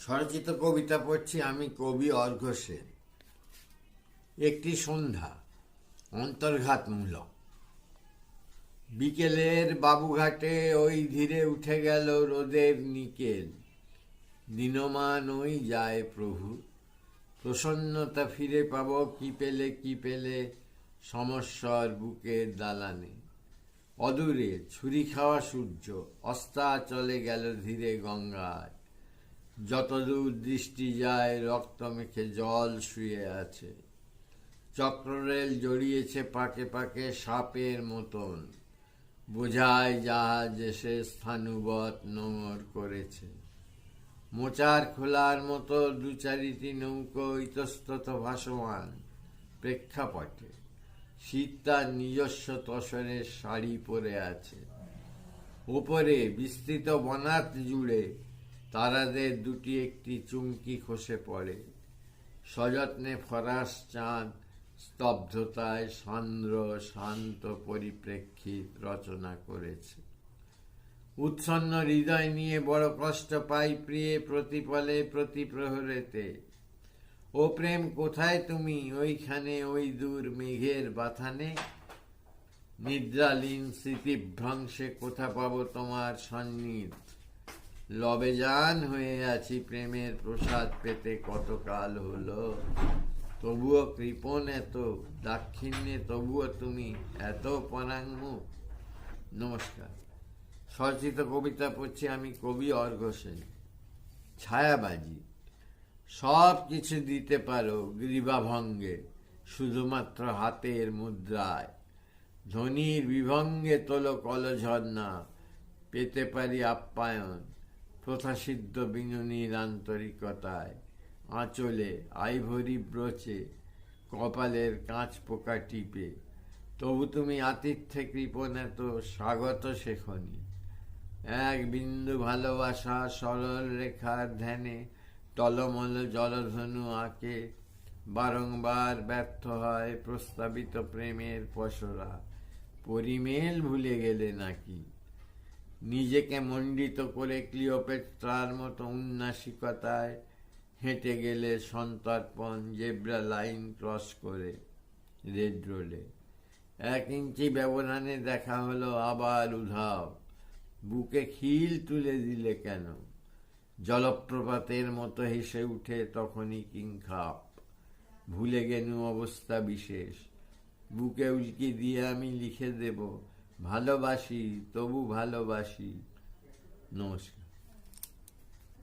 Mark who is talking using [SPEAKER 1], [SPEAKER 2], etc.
[SPEAKER 1] স্বরচিত কবিতা পড়ছি আমি, কবি অর্ঘ্য সেন। একটি সন্ধ্যা অন্তর্ঘাতমূলক। বিকেলের বাবুঘাটে ওই ধীরে উঠে গেল রোদের নিকেল। দিনমান ওই যায় প্রভু, প্রসন্নতা ফিরে পাব কি পেলে কি পেলে সমস্বর বুকের দালানে। অদূরে ছুরি খাওয়া সূর্য অস্তাচলে গেল ধীরে গঙ্গায়। যতদূর দৃষ্টি যায় রক্ত মেখে জল শুয়ে আছে। চক্ররেল জড়িয়েছে পাকে পাকে সাপের মতন। বোঝায় জাহাজ এসে স্থানুবৎ নোঙর করেছে। মোচার খোলার মতো দু চারিটি নৌকো ইতস্তত ভাসমান প্রেক্ষাপটে। শীত তার নিজস্ব তসরের শাড়ি পরে আছে। ওপরে বিস্তৃত বনাত জুড়ে তারাদের দুটি একটি চুমকি খসে পড়ে। সযত্নে ফরাস চাঁদ স্তব্ধতায় সান্দ্র শান্ত পরিপ্রেক্ষিত রচনা করেছে। উৎসন্ন হৃদয় নিয়ে বড় কষ্ট পাই প্রিয়ে প্রতিপলে প্রতি প্রহরেতে। ও প্রেম কোথায় তুমি, ওইখানে ওই দূর মেঘের বাথানে। নিদ্রালীন স্মৃতিভ্রংশে কোথা পাবো তোমার সন্নিধ। লবেজান হয়ে আছি প্রেমের প্রসাদ পেতে কতকাল হলো। তবুও কৃপণ এত দাক্ষিণ্যে, তবুও তুমি এত পরাঙ্গমুখ। নমস্কার। স্বরচিত কবিতা পড়ছি আমি, কবি অর্ঘ্য সেন। ছায়াবাজি। সব কিছু দিতে পারো গ্রীবাভঙ্গে, শুধুমাত্র হাতের মুদ্রায়। ধনির বিভঙ্গে তোলো কলঝর্ণা, পেতে পারি আপ্যায়ন প্রথাসিদ্ধ বিনুনির আন্তরিকতায়। আঁচলে আইভরি ব্রোচে, কপালের কাঁচ পোকা টিপে, তবু তুমি আতিথ্যে কৃপণ এত স্বাগত শেখনি। এক বিন্দু ভালোবাসা সরল রেখার ধ্যানে টলমল জলধনু আঁকে। বারংবার ব্যর্থ হয় প্রস্তাবিত প্রেমের পসরা। পরিমেল ভুলে গেলে নাকি? নিজেকে মণ্ডিত করে ক্লিওপেট্রার মতো উন্নাসিকতায় হেঁটে গেলে সন্তর্পণ জেব্রা লাইন ক্রস করে রেড রোডে। 1 ইঞ্চি ব্যবধানে দেখা হলো আবার উধাও। বুকে খিল তুলে দিলে কেন? জলপ্রপাতের মতো হেসে উঠে তখনই কিংখাপ। ভুলে গেনু অবস্থা বিশেষ। বুকে উল্কি দিয়ে আমি লিখে দেব, ভালোবাসি তবু ভালোবাসি। নমস্কার।